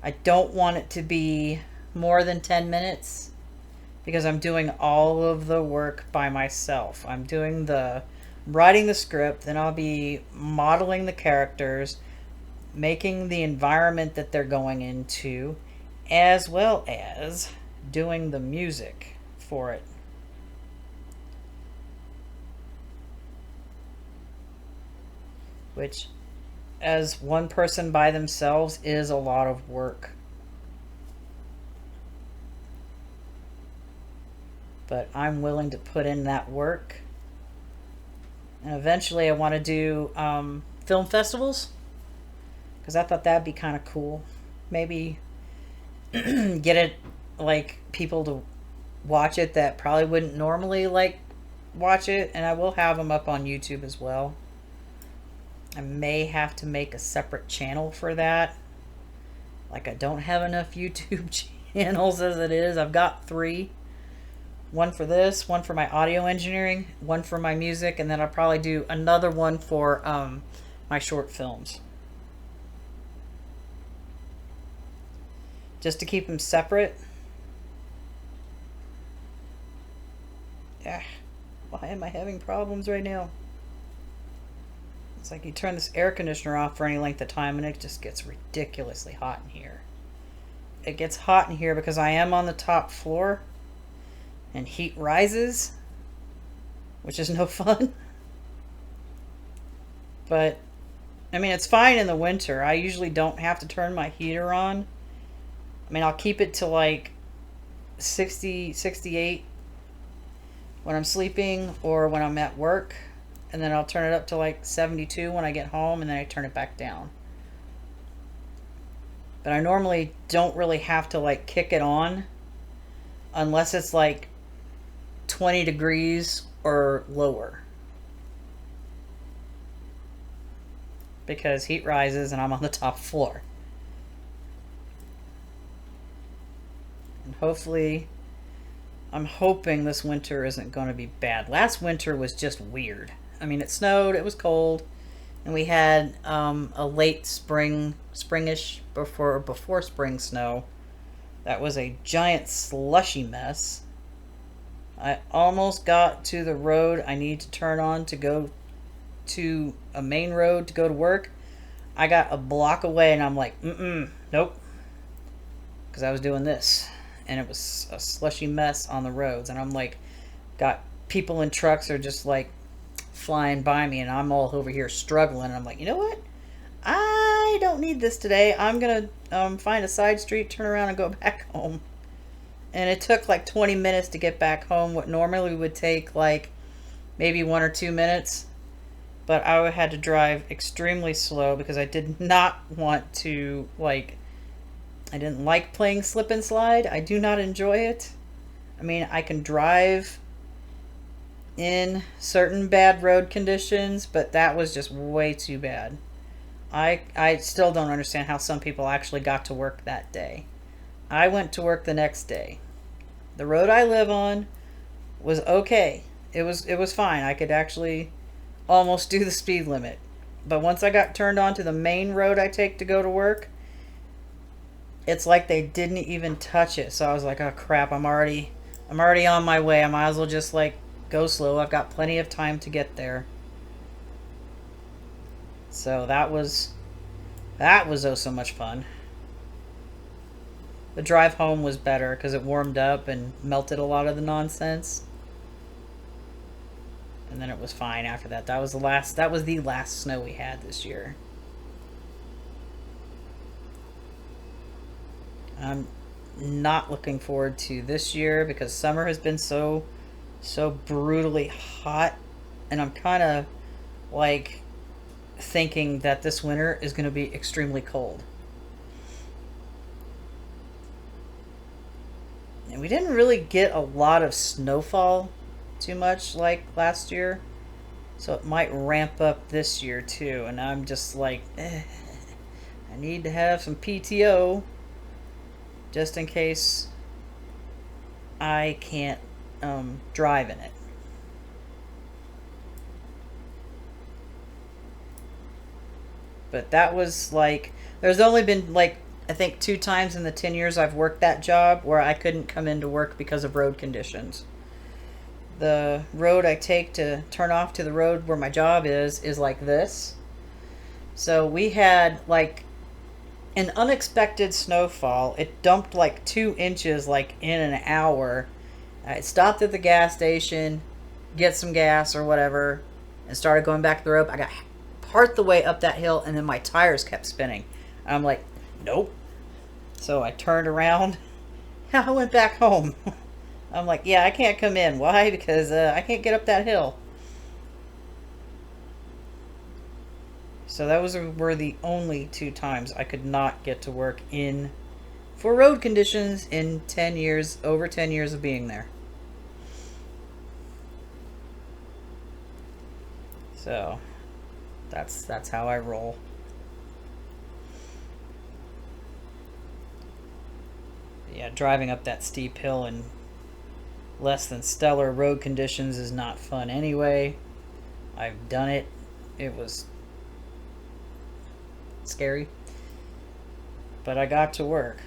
I don't want it to be more than 10 minutes, because I'm doing all of the work by myself. I'm writing the script, then I'll be modeling the characters, making the environment that they're going into, as well as doing the music for it. Which, as one person by themselves, is a lot of work. But I'm willing to put in that work. And eventually I want to do film festivals, because I thought that'd be kind of cool. Maybe get it, like, people to watch it that probably wouldn't normally like watch it. And I will have them up on YouTube as well. I may have to make a separate channel for that, Like, I don't have enough YouTube channels as it is. I've got 3. One for this, one for my audio engineering, one for my music, and then I'll probably do another one for my short films. Just to keep them separate. Yeah. Why am I having problems right now? It's like you turn this air conditioner off for any length of time and it just gets ridiculously hot in here. It gets hot in here because I am on the top floor and heat rises, which is no fun. But, I mean, it's fine in the winter. I usually don't have to turn my heater on. I mean, I'll keep it to like 60, 68 when I'm sleeping or when I'm at work. And then I'll turn it up to like 72 when I get home, and then I turn it back down. But I normally don't really have to like kick it on unless it's like 20 degrees or lower. Because heat rises and I'm on the top floor. And hopefully, I'm hoping this winter isn't going to be bad. Last winter was just weird. I mean, it snowed, it was cold, and we had a late springish before spring snow. That was a giant slushy mess. I almost got to the road I need to turn on to go to a main road to go to work. I got a block away and I'm like, nope. Because I was doing this. And it was a slushy mess on the roads. And I'm like, got people in trucks are just like flying by me and I'm all over here struggling. And I'm like, you know what? I don't need this today. I'm going to find a side street, turn around and go back home. And it took like 20 minutes to get back home. What normally would take like maybe 1 or 2 minutes. But I had to drive extremely slow because I did not want to, like, I didn't like playing slip and slide. I do not enjoy it. I mean, I can drive in certain bad road conditions, but that was just way too bad. I still don't understand how some people actually got to work that day. I went to work the next day. The road I live on was okay. It was fine. I could actually almost do the speed limit. But once I got turned on to the main road I take to go to work, it's like they didn't even touch it. So I was like, oh crap, I'm already on my way. I might as well just like go slow. I've got plenty of time to get there. So that was oh so much fun. The drive home was better because it warmed up and melted a lot of the nonsense. And then it was fine after that. That was the last snow we had this year. I'm not looking forward to this year because summer has been so brutally hot, and I'm kind of like thinking that this winter is going to be extremely cold. And we didn't really get a lot of snowfall too much like last year, so it might ramp up this year too. And I'm just like, I need to have some PTO just in case I can't drive in it. But that was like, there's only been like, I think 2 times in the 10 years I've worked that job where I couldn't come into work because of road conditions. The road I take to turn off to the road where my job is like this. So we had like an unexpected snowfall. It dumped like 2 inches like in an hour. I stopped at the gas station, get some gas or whatever, and started going back to the road. I got part the way up that hill and then my tires kept spinning. I'm like, nope. So I turned around. I went back home. I'm like, yeah, I can't come in. Why? Because I can't get up that hill. So were the only 2 times I could not get to work in for road conditions in 10 years, over 10 years of being there. So that's how I roll. Yeah, driving up that steep hill in less than stellar road conditions is not fun anyway. I've done it. It was scary. But I got to work.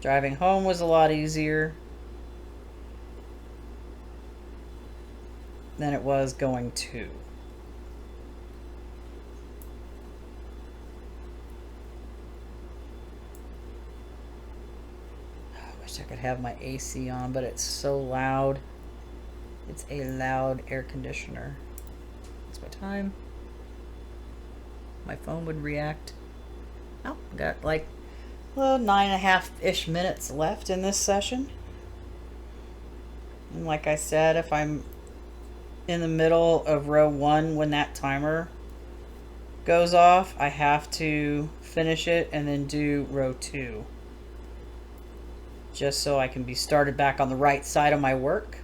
Driving home was a lot easier than it was going to. I wish I could have my AC on, but it's so loud. It's a loud air conditioner. What's my time? My phone would react. Oh, got like 9.5-ish minutes left in this session. And like I said, if I'm in the middle of row 1 when that timer goes off, I have to finish it and then do row 2. Just so I can be started back on the right side of my work.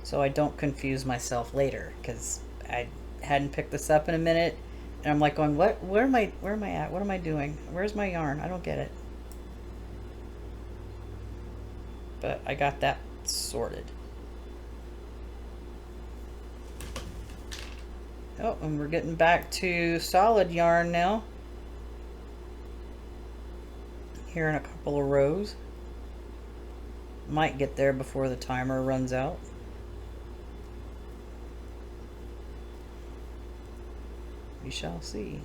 So I don't confuse myself later, because I hadn't picked this up in a minute. And I'm like going, what? Where am I at? What am I doing? Where's my yarn? I don't get it. But I got that sorted. Oh, and we're getting back to solid yarn now. Here in a couple of rows. Might get there before the timer runs out. We shall see.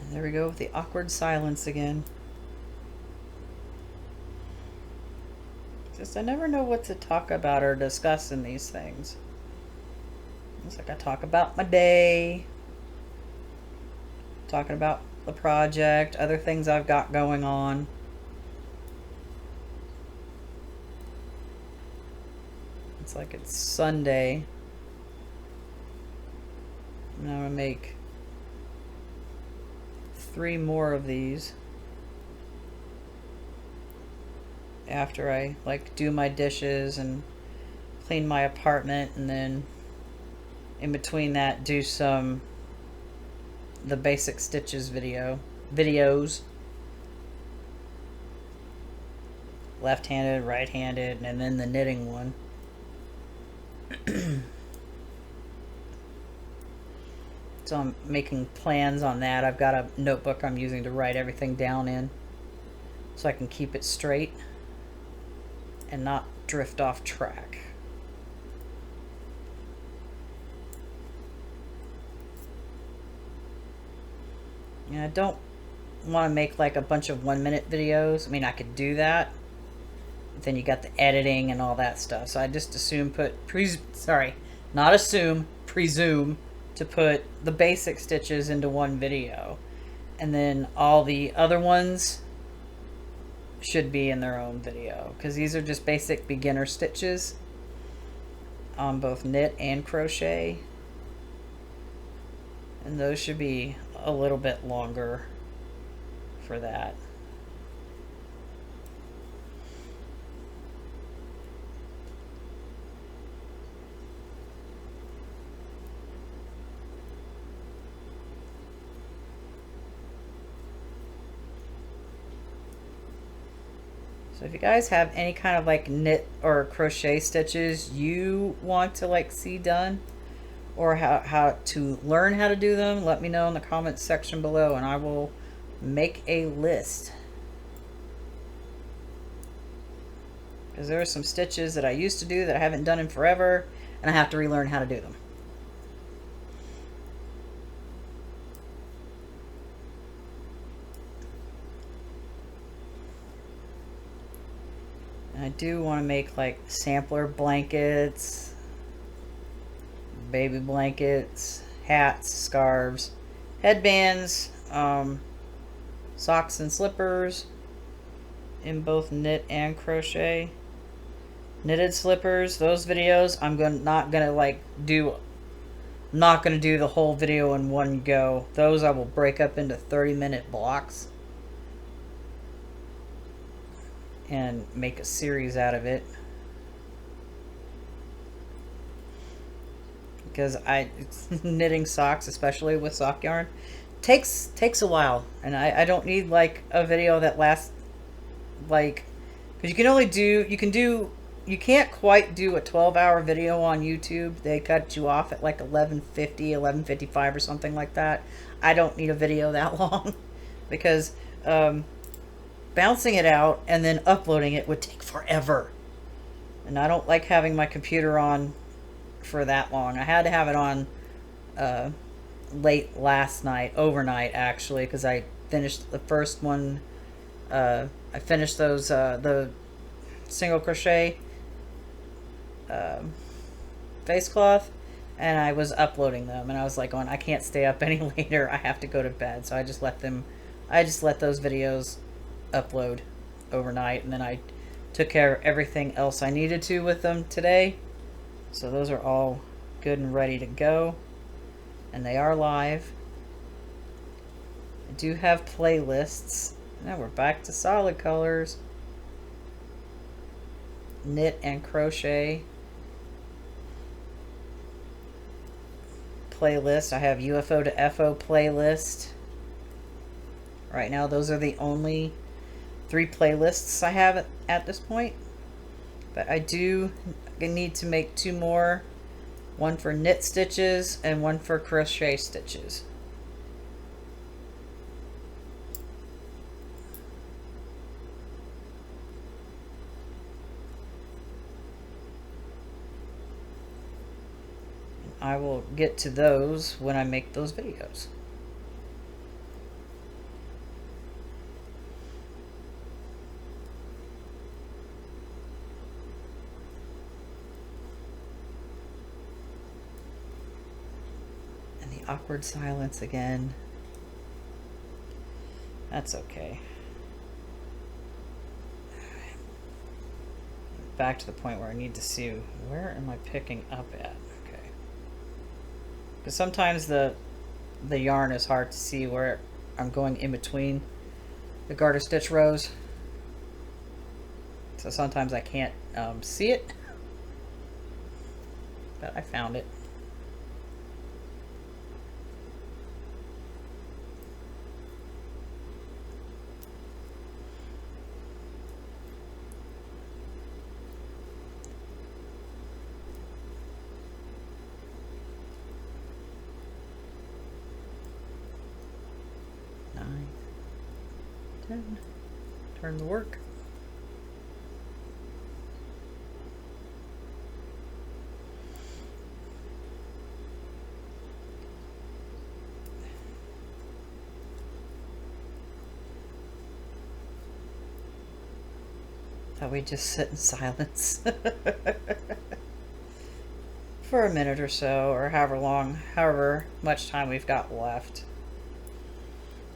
And there we go with the awkward silence again. Just I never know what to talk about or discuss in these things. It's like I talk about my day, talking about the project, other things I've got going on. It's like it's Sunday. And I'm gonna make 3 more of these after I like do my dishes and clean my apartment, and then in between that do the basic stitches videos, left-handed, right-handed, and then the knitting one. So I'm making plans on that. I've got a notebook I'm using to write everything down in so I can keep it straight and not drift off track. And I don't want to make like a bunch of 1-minute videos. I mean, I could do that, but then you got the editing and all that stuff. So I just presume to put the basic stitches into one video, and then all the other ones should be in their own video, because these are just basic beginner stitches on both knit and crochet, and those should be a little bit longer for that. So if you guys have any kind of like knit or crochet stitches you want to like see done, or how to learn how to do them, let me know in the comments section below, and I will make a list. Because there are some stitches that I used to do that I haven't done in forever, and I have to relearn how to do them. And I do want to make like sampler blankets, baby blankets, hats, scarves, headbands, socks and slippers in both knit and crochet. Knitted slippers, those videos I'm not gonna do the whole video in one go. Those I will break up into 30-minute blocks and make a series out of it. Because knitting socks, especially with sock yarn, takes a while, and I don't need like a video that lasts like, because you can't quite do a 12-hour video on YouTube. They cut you off at like 11:50, 11:55 or something like that. I don't need a video that long because bouncing it out and then uploading it would take forever, and I don't like having my computer on for that long. I had to have it on late last night, overnight actually, because I finished the first one. I finished those the single crochet face cloth, and I was uploading them, and I was like going, I can't stay up any later. I have to go to bed. So I just let those videos upload overnight, and then I took care of everything else I needed to with them today. So those are all good and ready to go, and they are live. I do have playlists. Now we're back to solid colors. Knit and crochet playlist. I have UFO2FO playlist. Right now those are the only 3 playlists I have at this point. But I do need to make 2 more. One for knit stitches and one for crochet stitches. I will get to those when I make those videos. And the awkward silence again. That's okay. Back to the point where I need to see, where am I picking up at? Because sometimes the yarn is hard to see where I'm going in between the garter stitch rows. So sometimes I can't see it. But I found it. Turn the work. That we just sit in silence for a minute or so, or however much time we've got left.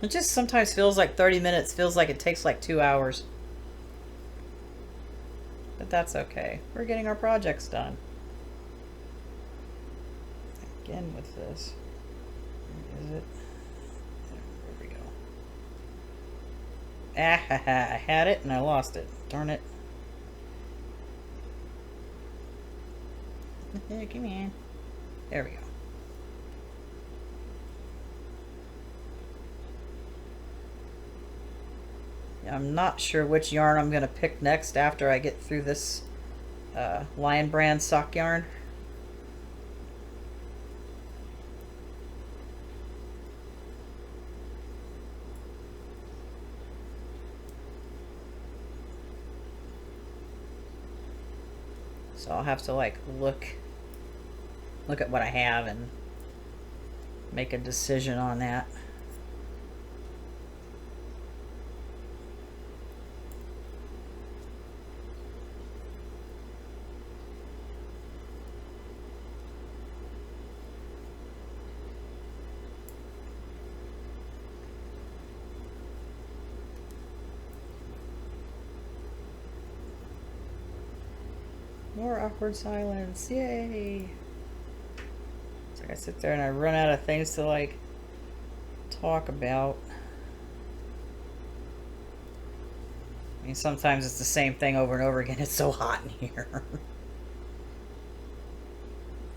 It just sometimes feels like 30 minutes, feels like it takes like 2 hours. But that's okay. We're getting our projects done. Again with this. Where is it? There we go. Ah ha ha, I had it and I lost it. Darn it. Come on. There we go. I'm not sure which yarn I'm going to pick next after I get through this Lion brand sock yarn. So I'll have to like look at what I have and make a decision on that. More awkward silence. Yay! It's like I sit there and I run out of things to like talk about. I mean, sometimes it's the same thing over and over again. It's so hot in here.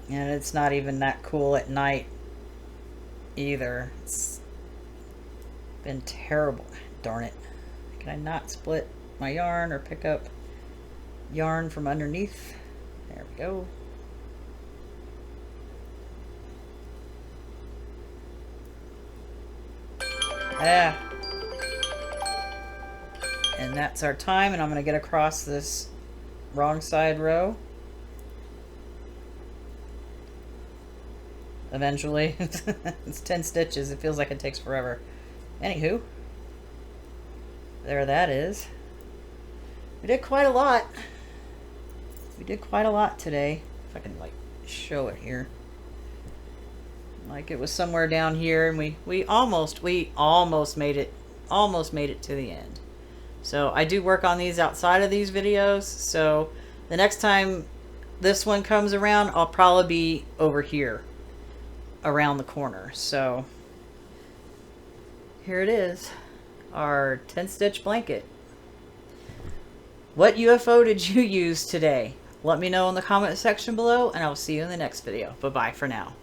And it's not even that cool at night either. It's been terrible. Darn it. Can I not split my yarn or pick up yarn from underneath? There we go. Yeah. And that's our time, and I'm going to get across this wrong side row. Eventually. It's 10 stitches. It feels like it takes forever. Anywho. There that is. We did quite a lot. We did quite a lot today. If I can, like, show it here. Like, it was somewhere down here, and we almost made it to the end. So I do work on these outside of these videos, so the next time this one comes around, I'll probably be over here around the corner. So here it is, our 10-stitch blanket. What UFO did you use today? Let me know in the comment section below, and I'll see you in the next video. Bye-bye for now.